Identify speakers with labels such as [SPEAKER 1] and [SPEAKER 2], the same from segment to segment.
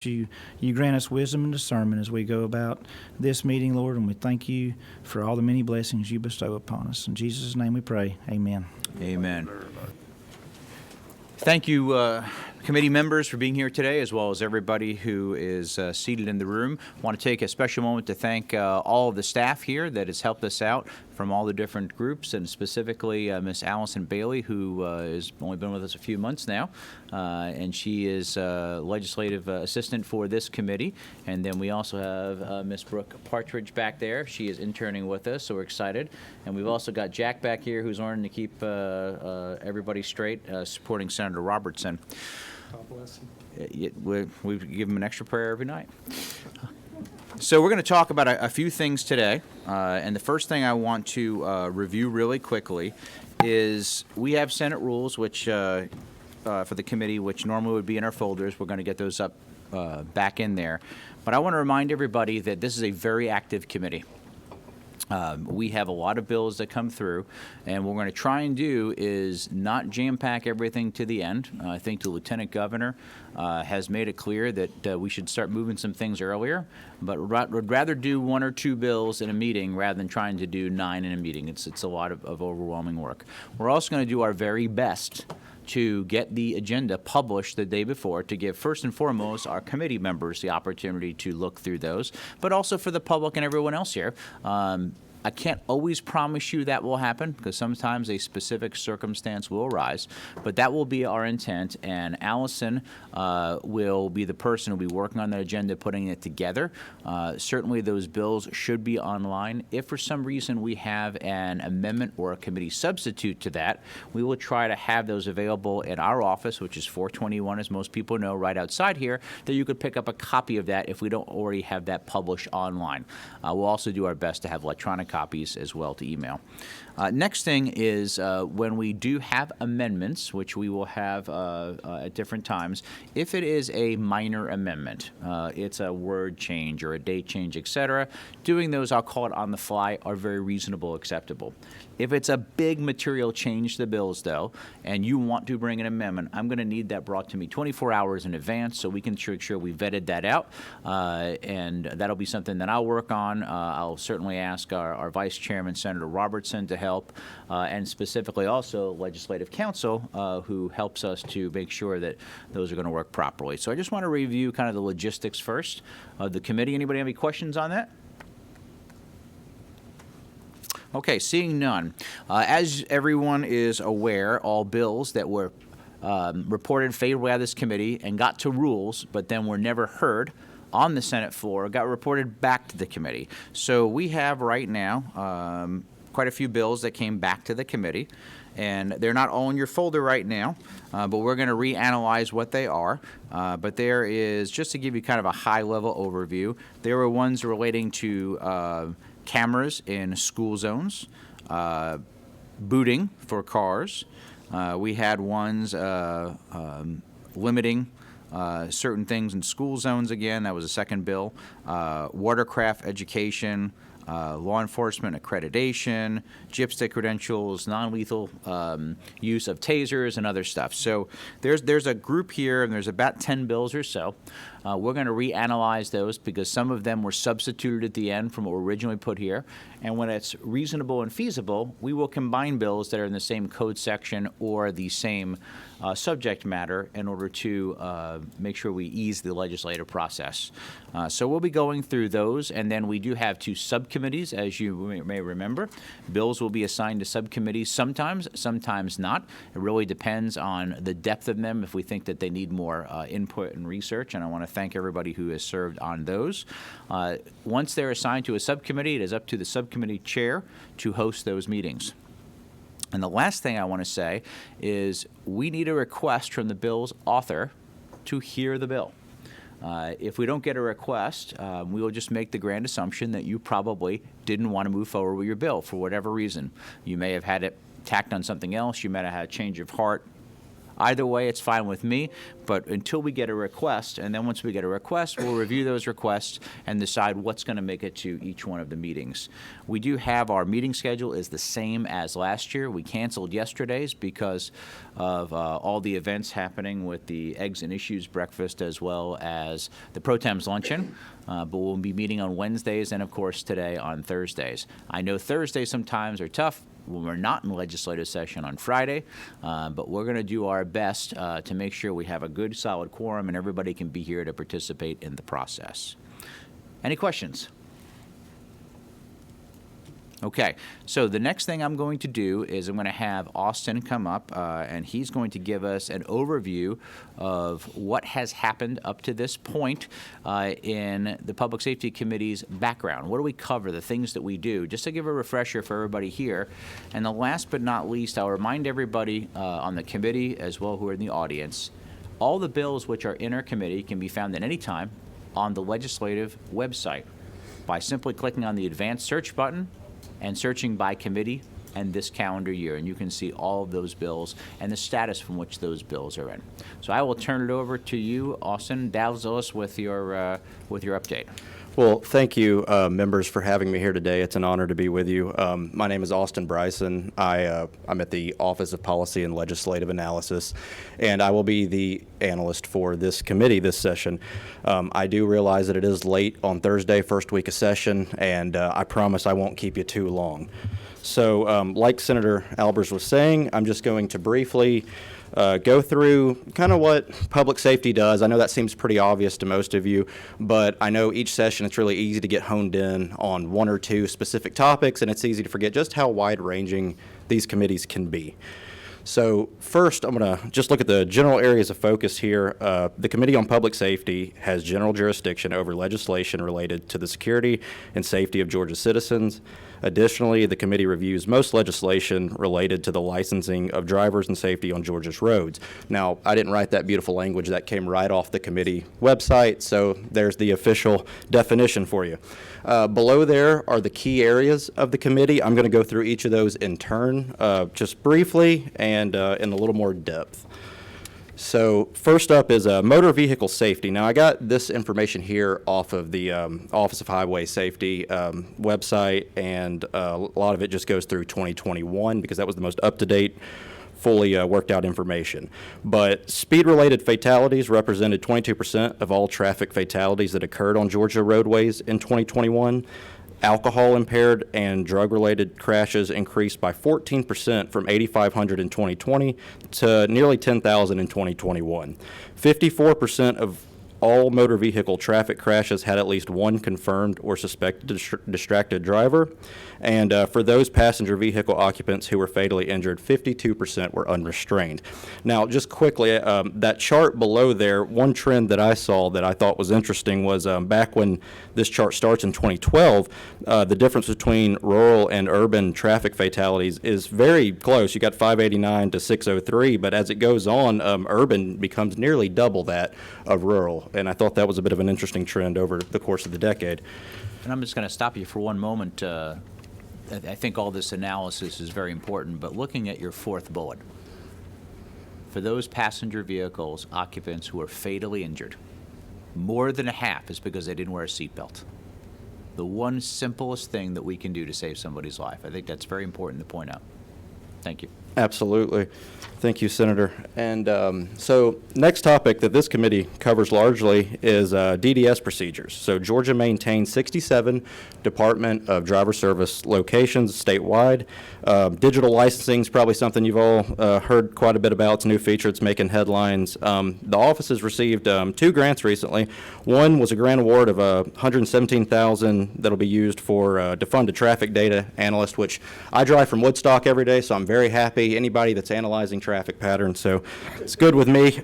[SPEAKER 1] you grant us wisdom and discernment as we go about this meeting, Lord, and we thank you for all the many blessings you bestow upon us. In Jesus' name we pray. Amen.
[SPEAKER 2] Amen. Thank you, committee members, for being here today, as well as everybody who is seated in the room. I want to take a special moment to thank all of the staff here that has helped us out from all the different groups, and specifically Miss Allison Bailey, who has only been with us a few months now, and she is legislative assistant for this committee. And then we also have Miss Brooke Partridge back there. She is interning with us, so we're excited. And we've also got Jack back here, who's learning to keep everybody straight, supporting Senator Robertson.
[SPEAKER 3] God bless him.
[SPEAKER 2] We give him an extra prayer every night. So we're going to talk about a few things today, and the first thing I want to review really quickly is we have Senate rules, which for the committee, which normally would be in our folders. We're going to get those up back in there. But I want to remind everybody that this is a very active committee. We have a lot of bills that come through, and what we're going to try and do is not jam-pack everything to the end. I think the Lieutenant Governor has made it clear that we should start moving some things earlier, but would rather do 1 or 2 bills in a meeting rather than trying to do 9 in a meeting. It's a lot of overwhelming work. We're also going to do our very best to get the agenda published the day before, to give first and foremost our committee members the opportunity to look through those, but also for the public and everyone else here. I can't always promise you that will happen, because sometimes a specific circumstance will arise, but that will be our intent, and Allison will be the person who will be working on the agenda, putting it together. Certainly those bills should be online. If for some reason we have an amendment or a committee substitute to that, we will try to have those available in our office, which is 421, as most people know, right outside here, that you could pick up a copy of that if we don't already have that published online. We'll also do our best to have electronic copies as well to email. Next thing is when we do have amendments, which we will have at different times, if it is a minor amendment, it's a word change or a date change, etc., doing those, I'll call it on the fly, are very reasonable, acceptable. If it's a big material change to the bills, though, and you want to bring an amendment, I'm going to need that brought to me 24 hours in advance so we can make sure we vetted that out, and that'll be something that I'll work on. I'll certainly ask our Vice Chairman, Senator Robertson, to help, and specifically also Legislative Counsel, who helps us to make sure that those are going to work properly. So I just want to review kind of the logistics first of the committee. Anybody have any questions on that? Okay, seeing none. As everyone is aware, all bills that were reported favorably out of this committee and got to rules, but then were never heard on the Senate floor, got reported back to the committee. So we have right now quite a few bills that came back to the committee, and they're not all in your folder right now, but we're going to reanalyze what they are. But there is, just to give you kind of a high-level overview, there were ones relating to cameras in school zones, booting for cars. We had ones limiting certain things in school zones again. That was a second bill. Watercraft education, law enforcement accreditation, gypsy credentials, non-lethal use of tasers, and other stuff. So there's a group here, and there's about 10 bills or so. We're going to reanalyze those because some of them were substituted at the end from what were originally put here. And when it's reasonable and feasible, we will combine bills that are in the same code section or the same subject matter in order to make sure we ease the legislative process. So we'll be going through those, and then we do have 2 subcommittees, as you may remember. Bills will be assigned to subcommittees sometimes, sometimes not. It really depends on the depth of them, if we think that they need more input and research, and I want to thank everybody who has served on those. Once they're assigned to a subcommittee, it is up to the subcommittee chair to host those meetings. And the last thing I want to say is we need a request from the bill's author to hear the bill. If we don't get a request, we will just make the grand assumption that you probably didn't want to move forward with your bill for whatever reason. You may have had it tacked on something else. You might have had a change of heart. Either way, it's fine with me, but until we get a request, and then once we get a request, we'll review those requests and decide what's going to make it to each one of the meetings. We do have our meeting schedule is the same as last year. We canceled yesterday's because of all the events happening with the Eggs and Issues breakfast as well as the Pro Tem's luncheon. But we'll be meeting on Wednesdays and, of course, today on Thursdays. I know Thursdays sometimes are tough when we're not in legislative session on Friday, but we're going to do our best to make sure we have a good, solid quorum and everybody can be here to participate in the process. Any questions? Okay, so the next thing I'm going to do is I'm going to have Austin come up, and he's going to give us an overview of what has happened up to this point in the Public Safety Committee's background. What do we cover, the things that we do, just to give a refresher for everybody here. And the last but not least, I'll remind everybody on the committee as well who are in the audience, all the bills which are in our committee can be found at any time on the legislative website by simply clicking on the advanced search button and searching by committee and this calendar year, and you can see all of those bills and the status from which those bills are in. So I will turn it over to you, Austin. Dazzle us with your update.
[SPEAKER 4] Well, thank you, members, for having me here today. It's an honor to be with you. My name is Austin Bryson. I'm at the Office of Policy and Legislative Analysis, and I will be the analyst for this committee this session. I do realize that it is late on Thursday, first week of session, and I promise I won't keep you too long. So, like Senator Albers was saying, I'm just going to briefly go through kind of what public safety does. I know that seems pretty obvious to most of you, but I know each session it's really easy to get honed in on one or two specific topics, and it's easy to forget just how wide-ranging these committees can be. So first, I'm going to just look at the general areas of focus here. The Committee on Public Safety has general jurisdiction over legislation related to the security and safety of Georgia citizens. Additionally, the committee reviews most legislation related to the licensing of drivers and safety on Georgia's roads. Now, I didn't write that beautiful language. That came right off the committee website, so there's the official definition for you. Below there are the key areas of the committee. I'm going to go through each of those in turn, just briefly and in a little more depth. So first up is motor vehicle safety. Now, I got this information here off of the Office of Highway Safety website, and a lot of it just goes through 2021 because that was the most up-to-date, fully worked out information. But speed-related fatalities represented 22% of all traffic fatalities that occurred on Georgia roadways in 2021. Alcohol-impaired and drug-related crashes increased by 14% from 8,500 in 2020 to nearly 10,000 in 2021. 54% of all motor vehicle traffic crashes had at least one confirmed or suspected distracted driver. And for those passenger vehicle occupants who were fatally injured, 52% were unrestrained. Now, just quickly, that chart below there, one trend that I saw that I thought was interesting was back when this chart starts in 2012, the difference between rural and urban traffic fatalities is very close. You got 589 to 603, but as it goes on, urban becomes nearly double that of rural. And I thought that was a bit of an interesting trend over the course of the decade.
[SPEAKER 2] And I'm just going to stop you for one moment. I think all this analysis is very important, but looking at your fourth bullet, for those passenger vehicles occupants who are fatally injured, more than a half is because they didn't wear a seatbelt. The one simplest thing that we can do to save somebody's life. I think that's very important to point out. Thank you.
[SPEAKER 4] Absolutely. Thank you, Senator. And so next topic that this committee covers largely is DDS procedures. So Georgia maintains 67 Department of Driver Service locations statewide. Digital licensing is probably something you've all heard quite a bit about. It's a new feature. It's making headlines. The office has received 2 grants recently. One was a grant award of $117,000 that'll be used for to fund a traffic data analyst, which I drive from Woodstock every day, so I'm very happy. Anybody that's analyzing traffic patterns, so it's good with me.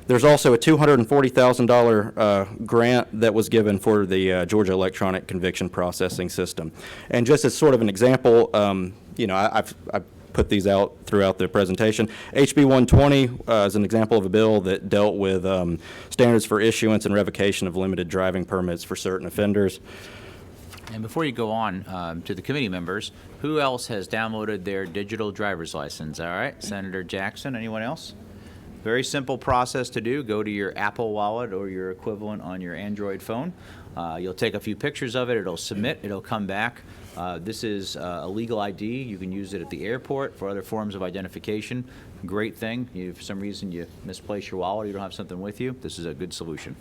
[SPEAKER 4] There's also a $240,000 grant that was given for the Georgia Electronic Conviction Processing System. And just as sort of an example, you know, I've put these out throughout the presentation. HB 120 is an example of a bill that dealt with standards for issuance and revocation of limited driving permits for certain offenders.
[SPEAKER 2] And before you go on to the committee members, who else has downloaded their digital driver's license? All right, Senator Jackson, anyone else? Very simple process to do. Go to your Apple Wallet or your equivalent on your Android phone. You'll take a few pictures of it. It'll submit. It'll come back. This is a legal ID. You can use it at the airport for other forms of identification. Great thing. For some reason you misplace your wallet, you don't have something with you, this is a good solution.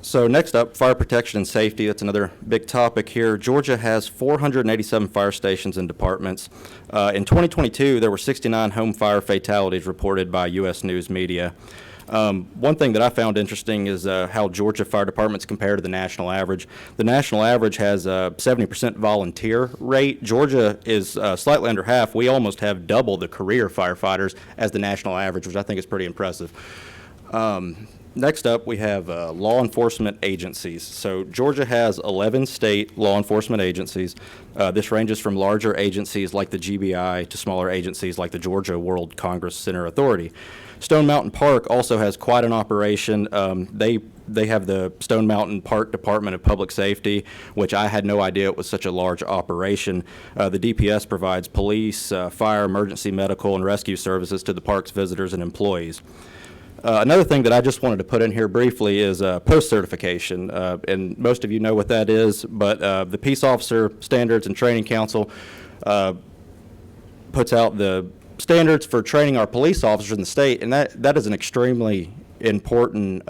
[SPEAKER 4] So next up, fire protection and safety. That's another big topic here. Georgia has 487 fire stations and departments. In 2022, there were 69 home fire fatalities reported by U.S. News Media. One thing that I found interesting is how Georgia fire departments compare to the national average. The national average has a 70% volunteer rate. Georgia is slightly under half. We almost have double the career firefighters as the national average, which I think is pretty impressive. Next up, we have law enforcement agencies. So Georgia has 11 state law enforcement agencies. This ranges from larger agencies like the GBI to smaller agencies like the Georgia World Congress Center Authority. Stone Mountain Park also has quite an operation. They have the Stone Mountain Park Department of Public Safety, which I had no idea it was such a large operation. The DPS provides police, fire, emergency medical, and rescue services to the park's visitors and employees. Another thing that I just wanted to put in here briefly is post-certification, and most of you know what that is, but the Peace Officer Standards and Training Council puts out the standards for training our police officers in the state, and that is an extremely important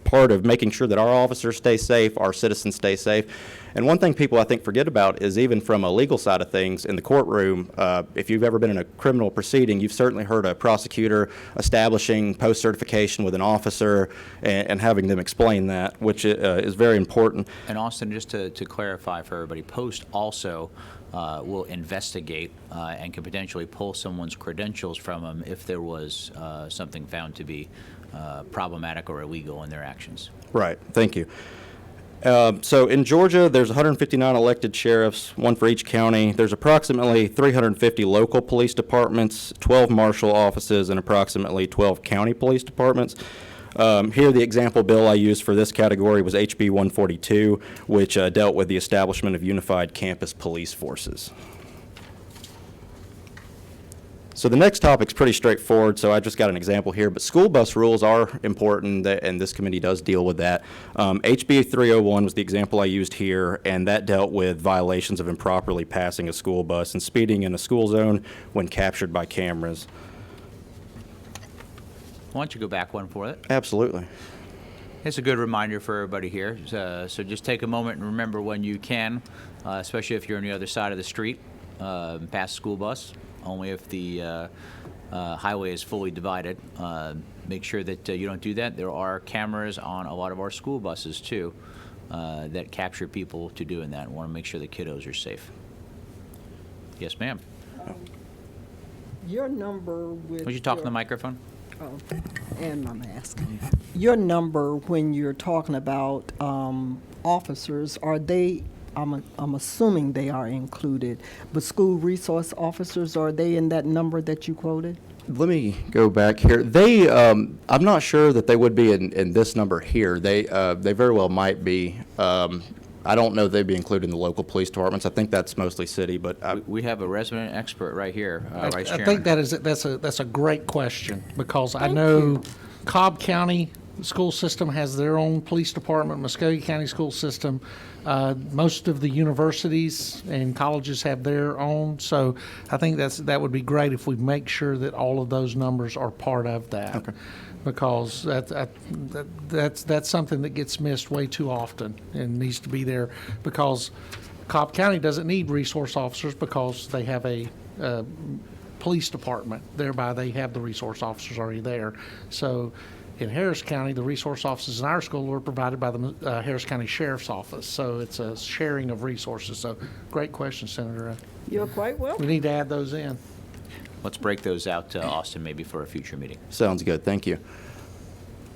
[SPEAKER 4] part of making sure that our officers stay safe, our citizens stay safe. And one thing people, I think, forget about is even from a legal side of things in the courtroom, if you've ever been in a criminal proceeding, you've certainly heard a prosecutor establishing post-certification with an officer and having them explain that, which is very important.
[SPEAKER 2] And Austin, just to clarify for everybody, post also will investigate and can potentially pull someone's credentials from them if there was something found to be problematic or illegal in their actions.
[SPEAKER 4] Right. Thank you. So in Georgia, there's 159 elected sheriffs, one for each county. There's approximately 350 local police departments, 12 marshal offices, and approximately 12 county police departments. Here, the example bill I used for this category was HB 142, which dealt with the establishment of unified campus police forces. So the next topic's pretty straightforward, so I just got an example here, but school bus rules are important, and this committee does deal with that. HB 301 was the example I used here, and that dealt with violations of improperly passing a school bus and speeding in a school zone when captured by cameras.
[SPEAKER 2] Why don't you go back one for it?
[SPEAKER 4] Absolutely.
[SPEAKER 2] It's a good reminder for everybody here. So just take a moment and remember when you can, especially if you're on the other side of the street, pass a school bus. Only if the highway is fully divided. Make sure that you don't do that. There are cameras on a lot of our school buses, too, that capture people to doing that. We want to make sure the kiddos are safe. Yes, ma'am.
[SPEAKER 5] Your number with...
[SPEAKER 2] Would you talk in the microphone?
[SPEAKER 5] Oh, and my mask. Your number when you're talking about officers, are they... I'm assuming they are included, but school resource officers, are they in that number that you quoted?
[SPEAKER 4] Let me go back here. They, I'm not sure that they would be in this number here. They very well might be. I don't know they'd be included in the local police departments. I think that's mostly city, but
[SPEAKER 2] We have a resident expert right here, Vice Chairman.
[SPEAKER 3] I think that's a great question, because I know Cobb County school system has their own police department, Muskogee County school system. Most of the universities and colleges have their own, so I think that would be great if we make sure that all of those numbers are part of that.
[SPEAKER 4] Okay.
[SPEAKER 3] Because that's something that gets missed way too often and needs to be there, because Cobb County doesn't need resource officers because they have a police department. Thereby, they have the resource officers already there. So in Harris County, the resource officers in our school were provided by the Harris County Sheriff's Office. So it's a sharing of resources. So great question, Senator.
[SPEAKER 5] You're quite
[SPEAKER 3] We
[SPEAKER 5] welcome.
[SPEAKER 3] need to add those in.
[SPEAKER 2] Let's break those out to Austin maybe for a future meeting.
[SPEAKER 4] sounds good. Thank you.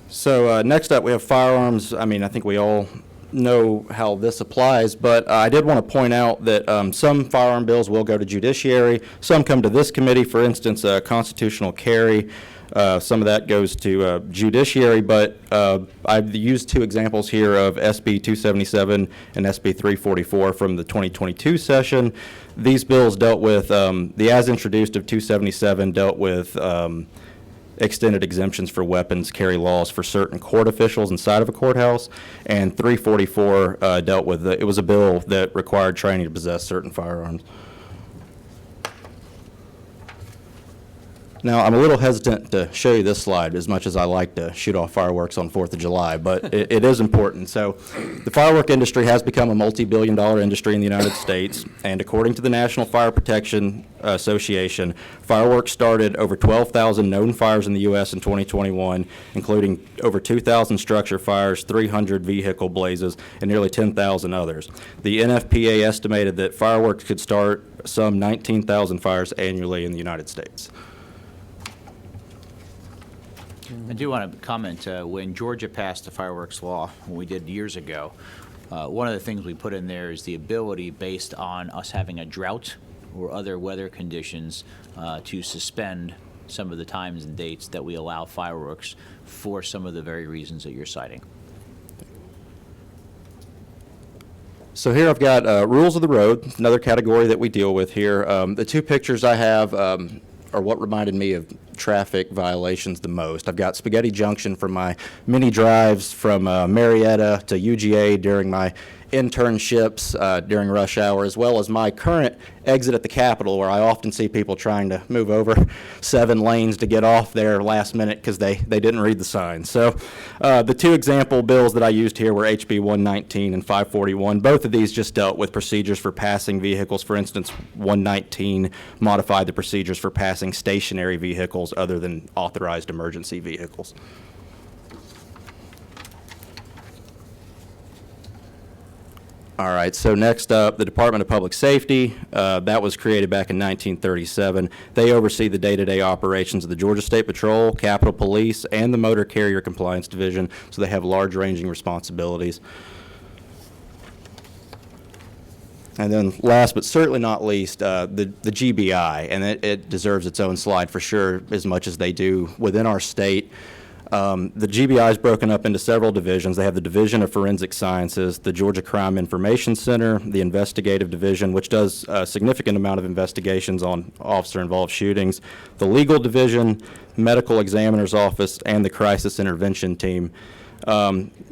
[SPEAKER 4] So next up, we have firearms. I mean, I think we all know how this applies, but I did want to point out that some firearm bills will go to judiciary, some come to this committee, for instance, constitutional carry. Some of that goes to judiciary, but I've used two examples here of SB 277 and SB 344 from the 2022 session. These bills dealt with, the as introduced of 277 dealt with extended exemptions for weapons carry laws for certain court officials inside of a courthouse, and 344 dealt with, it was a bill that required training to possess certain firearms. Now, I'm a little hesitant to show you this slide as much as I like to shoot off fireworks on 4th of July, but it is important. So the firework industry has become a multi-billion-dollar industry in the United States, and according to the National Fire Protection Association, fireworks started over 12,000 known fires in the U.S. in 2021, including over 2,000 structure fires, 300 vehicle blazes, and nearly 10,000 others. The NFPA estimated that fireworks could start some 19,000 fires annually in the United States.
[SPEAKER 2] I do want to comment, when Georgia passed the fireworks law, when we did years ago, one of the things we put in there is the ability, based on us having a drought or other weather conditions, to suspend some of the times and dates that we allow fireworks for some of the very reasons that you're citing.
[SPEAKER 4] So here I've got rules of the road, another category that we deal with here. The two pictures I have are what reminded me of traffic violations the most. I've got Spaghetti Junction from my many drives from Marietta to UGA during my internships during rush hour, as well as my current exit at the Capitol, where I often see people trying to move over 7 lanes to get off there last minute because they didn't read the sign. So the two example bills that I used here were HB 119 and 541. Both of these just dealt with procedures for passing vehicles. For instance, 119 modified the procedures for passing stationary vehicles other than authorized emergency vehicles. All right, so next up, the Department of Public Safety. That was created back in 1937. They oversee the day-to-day operations of the Georgia State Patrol, Capitol Police, and the Motor Carrier Compliance Division, so they have large-ranging responsibilities. And then last but certainly not least, the GBI, and it deserves its own slide for sure, as much as they do within our state. The GBI is broken up into several divisions. They have the Division of Forensic Sciences, the Georgia Crime Information Center, the Investigative Division, which does a significant amount of investigations on officer-involved shootings, the Legal Division, Medical Examiner's Office, and the Crisis Intervention Team.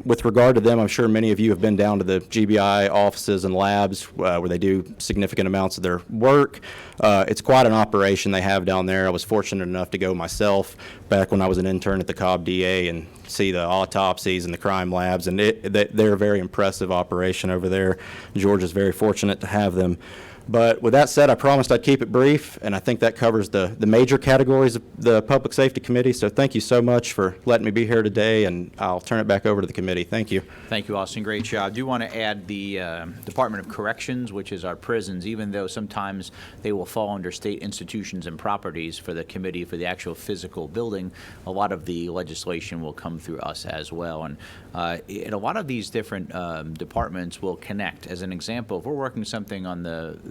[SPEAKER 4] With regard to them, I'm sure many of you have been down to the GBI offices and labs where they do significant amounts of their work. It's quite an operation they have down there. I was fortunate enough to go myself back when I was an intern at the Cobb DA and see the autopsies and the crime labs, and they're a very impressive operation over there. Georgia's very fortunate to have them. But with that said, I promised I'd keep it brief, and I think that covers the major categories of the Public Safety Committee. So thank you so much for letting me be here today, and I'll turn it back over to the committee. Thank you.
[SPEAKER 2] Thank you, Austin. Great job. I do want to add the Department of Corrections, which is our prisons, even though sometimes they will fall under state institutions and properties for the committee for the actual physical building. A lot of the legislation will come through us as well. And a lot of these different departments will connect. As an example, if we're working something on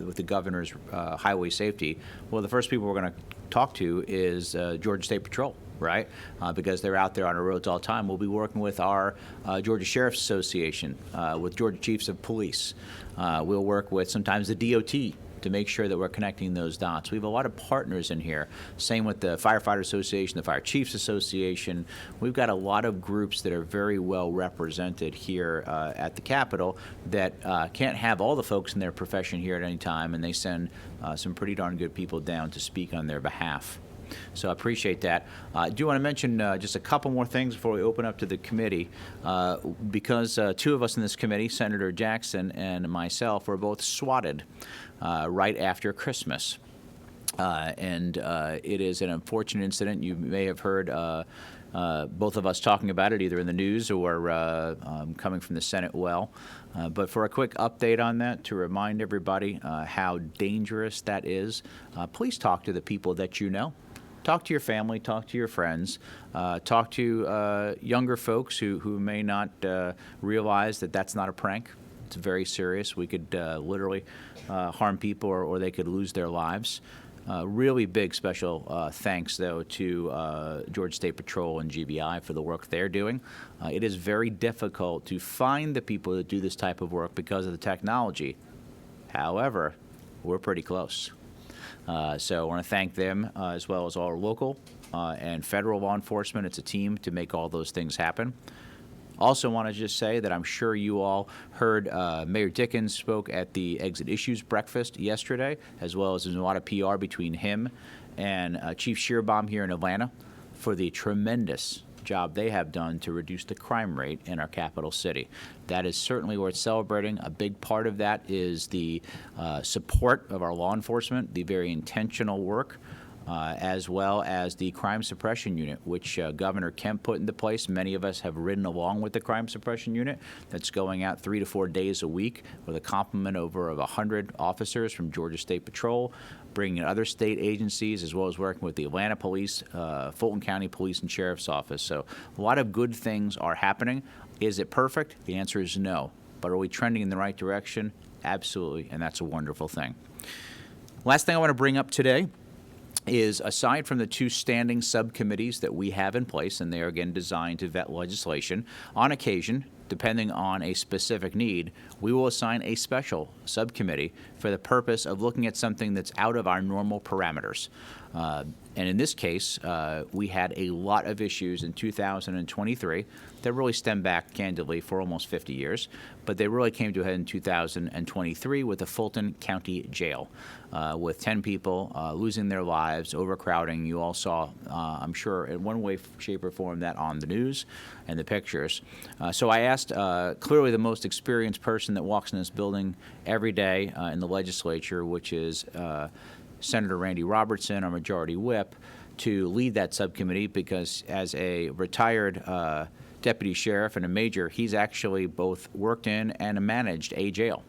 [SPEAKER 2] with the governor's highway safety, well, the first people we're going to talk to is Georgia State Patrol, right? Because they're out there on our roads all the time. We'll be working with our Georgia Sheriff's Association, with Georgia Chiefs of Police. We'll work with sometimes the DOT to make sure that we're connecting those dots. We have a lot of partners in here. Same with the Firefighter Association, the Fire Chiefs Association. We've got a lot of groups that are very well represented here at the Capitol that can't have all the folks in their profession here at any time, and they send some pretty darn good people down to speak on their behalf. So I appreciate that. I do want to mention just a couple more things before we open up to the committee, because two of us in this committee, Senator Jackson and myself, were both swatted right after Christmas. It is an unfortunate incident. You may have heard both of us talking about it either in the news or coming from the Senate well. But for a quick update on that, to remind everybody how dangerous that is, please talk to the people that you know. talk to your family, talk to your friends, talk to younger folks who may not realize that that's not a prank. It's very serious. We could literally harm people, or they could lose their lives. Really big special thanks, though, to Georgia State Patrol and GBI for the work they're doing. It is very difficult to find the people that do this type of work because of the technology. However, we're pretty close. So I want to thank them as well as all our local and federal law enforcement. It's a team to make all those things happen. Also want to just say that I'm sure you all heard Mayor Dickens spoke at the Exit Issues Breakfast yesterday, as well as there's a lot of PR between him and Chief Shearbaum here in Atlanta for the tremendous job they have done to reduce the crime rate in our capital city. That is certainly worth celebrating. A big part of that is the support of our law enforcement, the very intentional work, as well as the crime suppression unit, which Governor Kemp put into place. Many of us have ridden along with the crime suppression unit that's going out 3 to 4 days a week with a complement over 100 officers from Georgia State Patrol, bringing in other state agencies, as well as working with the Atlanta Police, Fulton County Police and Sheriff's Office. So a lot of good things are happening. Is it perfect? The answer is no. But are we trending in the right direction? Absolutely, and that's a wonderful thing. Last thing I want to bring up today is, aside from the 2 standing subcommittees that we have in place, and they are again designed to vet legislation, on occasion, depending on a specific need, we will assign a special subcommittee for the purpose of looking at something that's out of our normal parameters. And in this case, we had a lot of issues in 2023 that really stem back, candidly, for almost 50 years, but they really came to a head in 2023 with the Fulton County Jail, with 10 people losing their lives, overcrowding. You all saw, I'm sure, in one way, shape, or form, that on the news and the pictures. So I asked clearly the most experienced person that walks in this building every day in the legislature, which is Senator Randy Robertson, our majority whip, to lead that subcommittee, because as a retired deputy sheriff and a major, he's actually both worked in and managed a jail.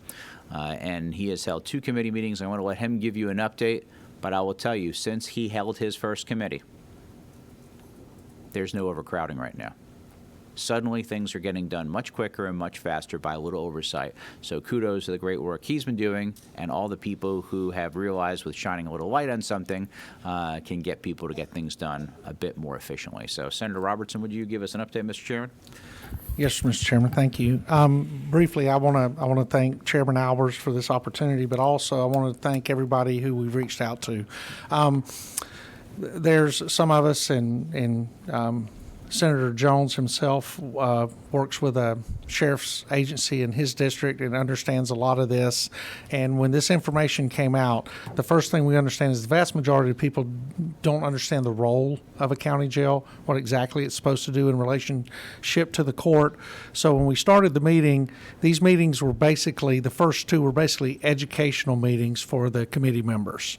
[SPEAKER 2] And he has held 2 committee meetings. I want to let him give you an update, but I will tell you, since he held his first committee, there's no overcrowding right now. Suddenly, things are getting done much quicker and much faster by a little oversight. So kudos to the great work he's been doing, and all the people who have realized with shining a little light on something can get people to get things done a bit more efficiently. So, Senator Robertson, would you give us an update, Mr. Chairman?
[SPEAKER 3] Yes, Mr. Chairman, thank you. Briefly, I want to thank Chairman Albers for this opportunity, but also I want to thank everybody who we've reached out to. There's some of us, and Senator Jones himself works with a sheriff's agency in his district and understands a lot of this. And when this information came out, the first thing we understand is the vast majority of people don't understand the role of a county jail, what exactly it's supposed to do in relationship to the court. So when we started the meeting, these meetings were basically, the first 2 were basically educational meetings for the committee members.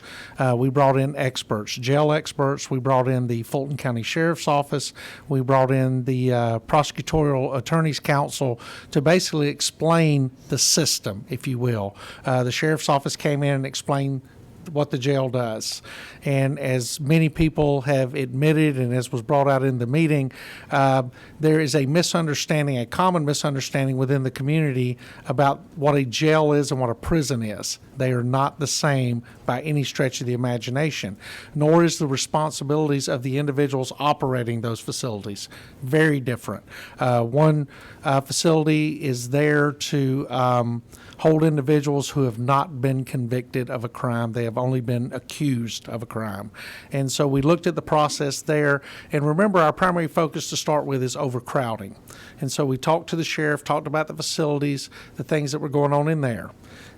[SPEAKER 3] We brought in experts, jail experts. We brought in the Fulton County Sheriff's Office. We brought in the Prosecutorial Attorneys Council to basically explain the system, if you will. The Sheriff's Office came in and explained what the jail does. And as many people have admitted, and as was brought out in the meeting, there is a misunderstanding, a common misunderstanding within the community about what a jail is and what a prison is. They are not the same by any stretch of the imagination, nor is the responsibilities of the individuals operating those facilities. Very different. One facility is there to hold individuals who have not been convicted of a crime. They have only been accused of a crime. And so we looked at the process there. And remember, our primary focus to start with is overcrowding. And so we talked to the sheriff, talked about the facilities, the things that were going on in there.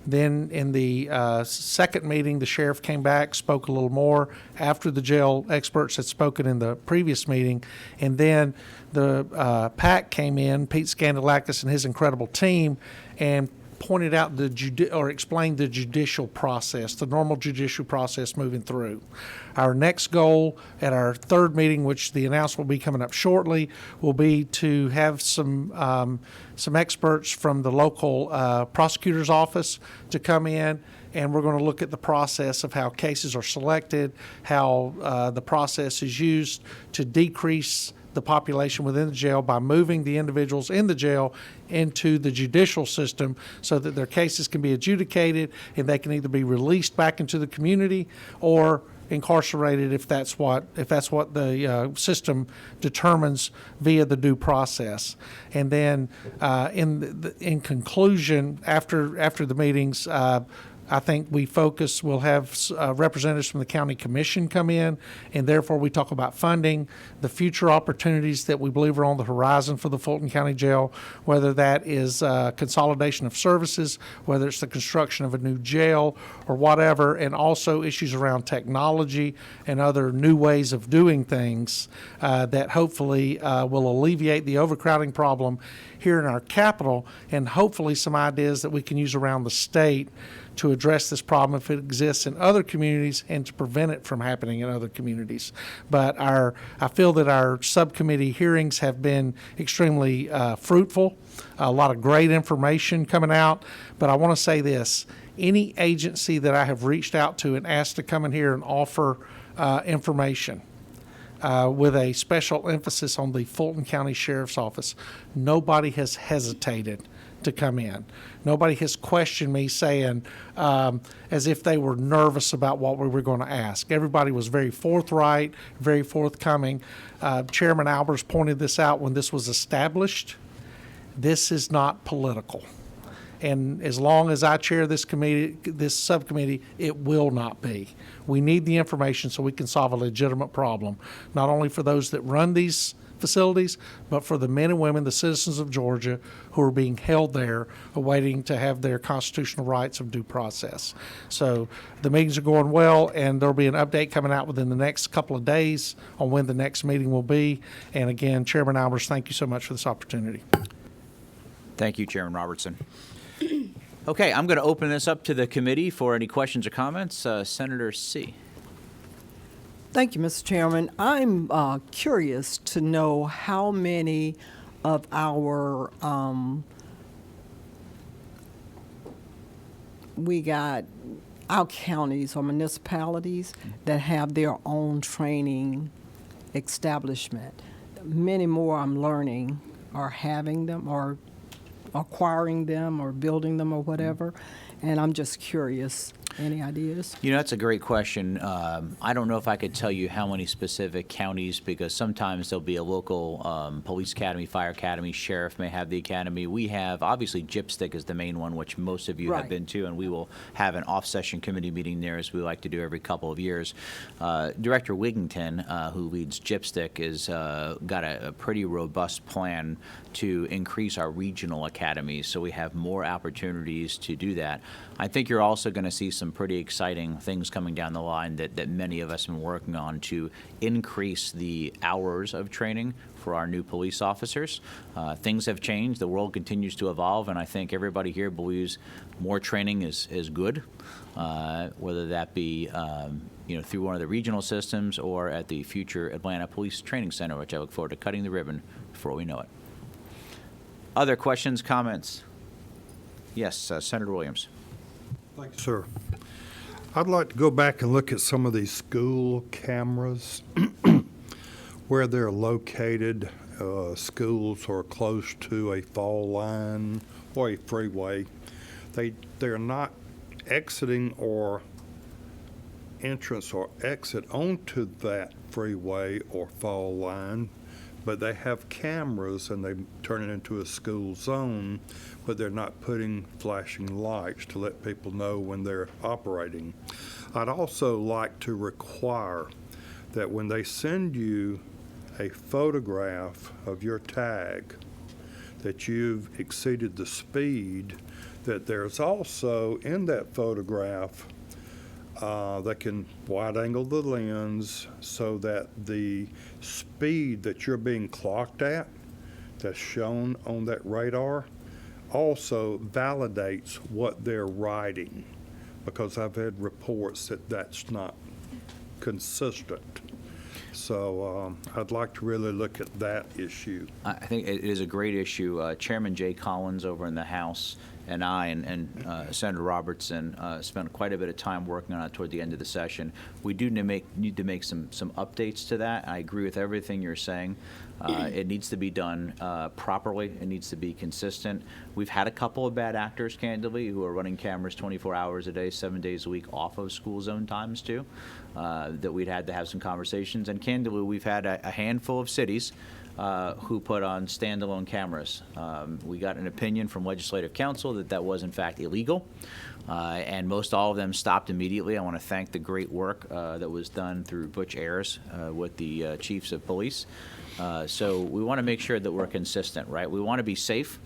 [SPEAKER 3] Then in the second meeting, the sheriff came back, spoke a little more after the jail experts had spoken in the previous meeting. And then the PAC came in, Pete Scandalakis and his incredible team, and pointed out explained the judicial process, the normal judicial process moving through. Our next goal at our third meeting, which the announcement will be coming up shortly, will be to have some experts from the local prosecutor's office to come in and we're going to look at the process of how cases are selected, how the process is used to decrease the population within the jail by moving the individuals in the jail into the judicial system so that their cases can be adjudicated and they can either be released back into the community or incarcerated if that's what the system determines via the due process. And then in conclusion, after the meetings, I think we'll have representatives from the county commission come in, and therefore we talk about funding, the future opportunities that we believe are on the horizon for the Fulton County Jail, whether that is consolidation of services, whether it's the construction of a new jail or whatever, and also issues around technology and other new ways of doing things that hopefully will alleviate the overcrowding problem here in our capital, and hopefully some ideas that we can use around the state to address this problem if it exists in other communities and to prevent it from happening in other communities. But I feel that our subcommittee hearings have been extremely fruitful, a lot of great information coming out. But I want to say this, any agency that I have reached out to and asked to come in here and offer information, with a special emphasis on the Fulton County Sheriff's Office, nobody has hesitated to come in. Nobody has questioned me saying as if they were nervous about what we were going to ask. Everybody was very forthright, very forthcoming. Chairman Albers pointed this out when this was established. This is not political. And as long as I chair this subcommittee, it will not be. We need the information so we can solve a legitimate problem, not only for those that run these facilities, but for the men and women, the citizens of Georgia, who are being held there, awaiting to have their constitutional rights of due process. So the meetings are going well, and there'll be an update coming out within the next couple of days on when the next meeting will be. And again, Chairman Albers, thank you so much for this opportunity.
[SPEAKER 2] Thank you, Chairman Robertson. Okay, I'm going to open this up to the committee for any questions or comments. Senator C.
[SPEAKER 5] Thank you, Mr. Chairman. I'm curious to know how many of our counties or municipalities that have their own training establishment. Many more, I'm learning, are having them or acquiring them or building them or whatever. And I'm just curious. Any ideas?
[SPEAKER 2] You know, that's a great question. I don't know if I could tell you how many specific counties, because sometimes there'll be a local police academy, fire academy, sheriff may have the academy. We have, obviously, GIPSTIC is the main one, which most of you have
[SPEAKER 5] Right.
[SPEAKER 2] been to, and we will have an off-session committee meeting there, as we like to do every couple of years. Director Wigington, who leads GIPSTIC, is got a pretty robust plan to increase our regional academies, so we have more opportunities to do that. I think you're also going to see some pretty exciting things coming down the line that many of us have been working on to increase the hours of training for our new police officers. Things have changed. The world continues to evolve, and I think everybody here believes more training is good, whether that be through one of the regional systems or at the future Atlanta Police Training Center, which I look forward to cutting the ribbon before we know it. Other questions, comments? Yes, Senator Williams.
[SPEAKER 6] Thank you, sir. I'd like to go back and look at some of these school cameras where they're located. Schools are close to a fall line or a freeway. They're not exiting or entrance or exit onto that freeway or fall line, but they have cameras and they turn it into a school zone, but they're not putting flashing lights to let people know when they're operating. I'd also like to require that when they send you a photograph of your tag that you've exceeded the speed, that there's also in that photograph that can wide angle the lens so that the speed that you're being clocked at, that's shown on that radar, also validates what they're writing, because I've had reports that that's not consistent. So I'd like to really look at that issue.
[SPEAKER 2] I think it is a great issue. Chairman Jay Collins over in the House and I and Senator Robertson spent quite a bit of time working on it toward the end of the session. We do need to make some updates to that. I agree with everything you're saying. It needs to be done properly. It needs to be consistent. We've had a couple of bad actors, candidly, who are running cameras 24 hours a day, 7 days a week off of school zone times, too, that we'd had to have some conversations. And candidly, we've had a handful of cities who put on standalone cameras. We got an opinion from Legislative Council that was, in fact, illegal. And most all of them stopped immediately. I want to thank the great work that was done through Butch Ayers with the chiefs of police. So we want to make sure that we're consistent, right? We want to be safe,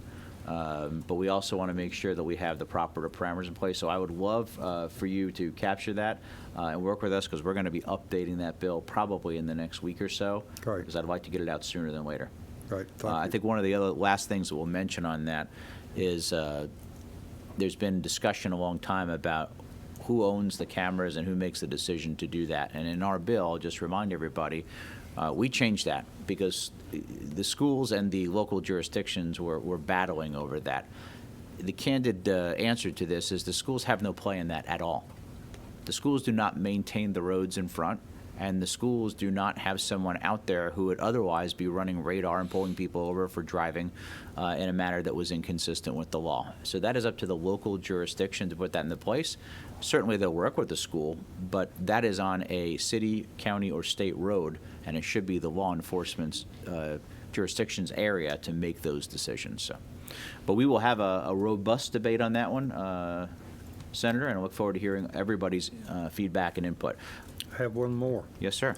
[SPEAKER 2] but we also want to make sure that we have the proper parameters in place. So I would love for you to capture that and work with us, because we're going to be updating that bill probably in the next week or so,
[SPEAKER 6] Great.
[SPEAKER 2] because I'd like to get it out sooner than later.
[SPEAKER 6] Right, thank
[SPEAKER 2] I
[SPEAKER 6] you.
[SPEAKER 2] think one of the other last things that we'll mention on that is there's been discussion a long time about who owns the cameras and who makes the decision to do that. And in our bill, I'll just remind everybody, we changed that because the schools and the local jurisdictions were battling over that. The candid answer to this is the schools have no play in that at all. The schools do not maintain the roads in front, and the schools do not have someone out there who would otherwise be running radar and pulling people over for driving in a manner that was inconsistent with the law. So that is up to the local jurisdiction to put that into place. Certainly they'll work with the school, but that is on a city, county, or state road, and it should be the law enforcement's jurisdiction's area to make those decisions. So, but we will have a robust debate on that one, Senator, and I look forward to hearing everybody's feedback and input.
[SPEAKER 6] I have one more.
[SPEAKER 2] Yes, sir.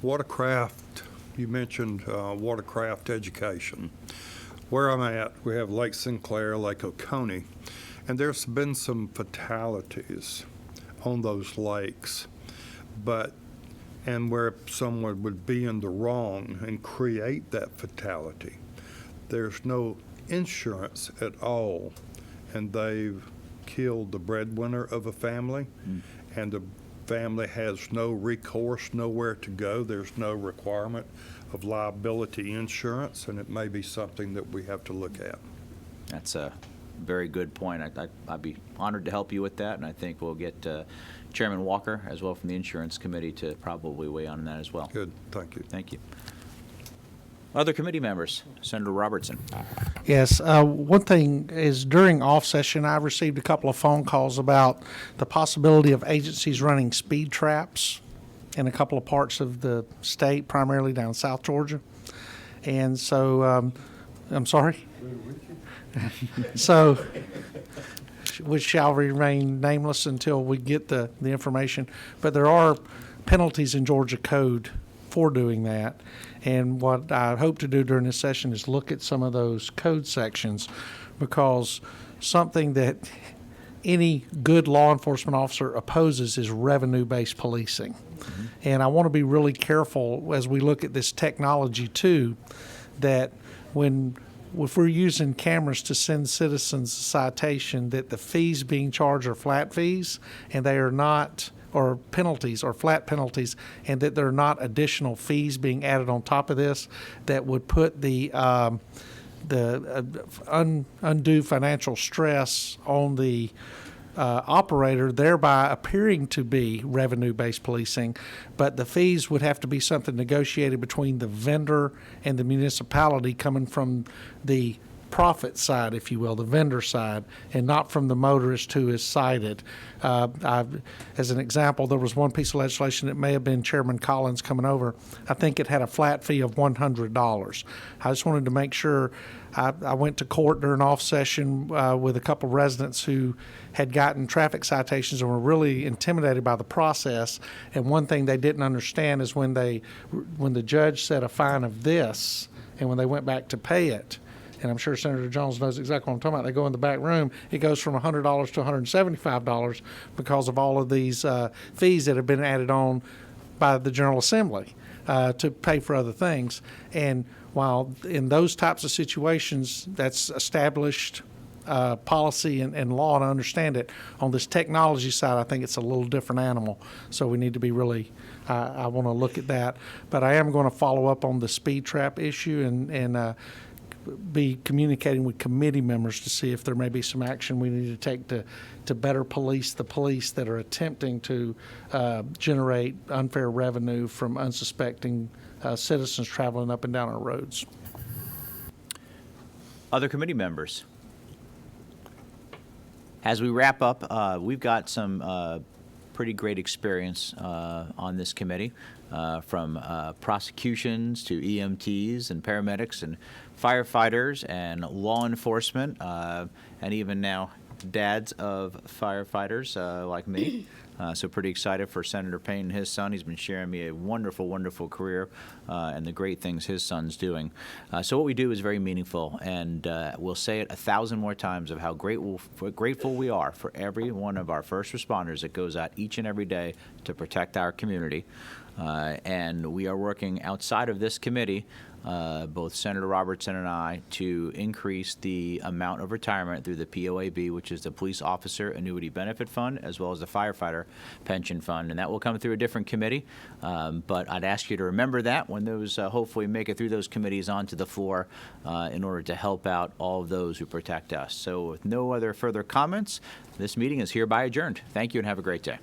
[SPEAKER 6] Watercraft, you mentioned watercraft education. Where I'm at, we have Lake Sinclair, Lake Oconee, and there's been some fatalities on those lakes, and where someone would be in the wrong and create that fatality. There's no insurance at all, and they've killed the breadwinner of a family, and the family has no recourse, nowhere to go. There's no requirement of liability insurance, and it may be something that we have to look at.
[SPEAKER 2] That's a very good point. I'd be honored to help you with that, and I think we'll get Chairman Walker as well from the Insurance Committee to probably weigh on that as well.
[SPEAKER 6] Good, thank you.
[SPEAKER 2] Thank you. Other committee members, Senator Robertson.
[SPEAKER 3] Yes, one thing is during off session, I received a couple of phone calls about the possibility of agencies running speed traps in a couple of parts of the state, primarily down South Georgia. And so, I'm sorry? So, which shall remain nameless until we get the information. But there are penalties in Georgia code for doing that. And what I hope to do during this session is look at some of those code sections, because something that any good law enforcement officer opposes is revenue-based policing. Mm-hmm. And I want to be really careful as we look at this technology too, that if we're using cameras to send citizens a citation, that the fees being charged are flat fees and they are not, or penalties or flat penalties, and that there are not additional fees being added on top of this that would put the undue financial stress on the operator, thereby appearing to be revenue-based policing. But the fees would have to be something negotiated between the vendor and the municipality, coming from the profit side, if you will, the vendor side, and not from the motorist who is cited. As an example, there was one piece of legislation, it may have been Chairman Collins coming over. I think it had a flat fee of $100. I just wanted to make sure. I went to court during off session with a couple residents who had gotten traffic citations and were really intimidated by the process. And one thing they didn't understand is when the judge set a fine of this, and when they went back to pay it, and I'm sure Senator Jones knows exactly what I'm talking about. They go in the back room, it goes from $100 to $175 because of all of these fees that have been added on by the General Assembly to pay for other things. And while in those types of situations, that's established policy and law, and I understand it, on this technology side, I think it's a little different animal. So we need to be really, I want to look at that. But I am going to follow up on the speed trap issue and be communicating with committee members to see if there may be some action we need to take to better police the police that are attempting to generate unfair revenue from unsuspecting citizens traveling up and down our roads.
[SPEAKER 2] Other committee members? As we wrap up, we've got some pretty great experience on this committee, from prosecutions to EMTs and paramedics and firefighters and law enforcement, and even now dads of firefighters like me. So pretty excited for Senator Payne and his son. He's been sharing me a wonderful, wonderful career and the great things his son's doing. So what we do is very meaningful, and we'll say it 1,000 more times of how grateful we are for every one of our first responders that goes out each and every day to protect our community. And we are working outside of this committee, both Senator Robertson and I, to increase the amount of retirement through the POAB, which is the Police Officer Annuity Benefit Fund, as well as the Firefighter Pension Fund. And that will come through a different committee. But I'd ask you to remember that when those hopefully make it through those committees onto the floor in order to help out all of those who protect us. So with no other further comments, this meeting is hereby adjourned. Thank you and have a great day.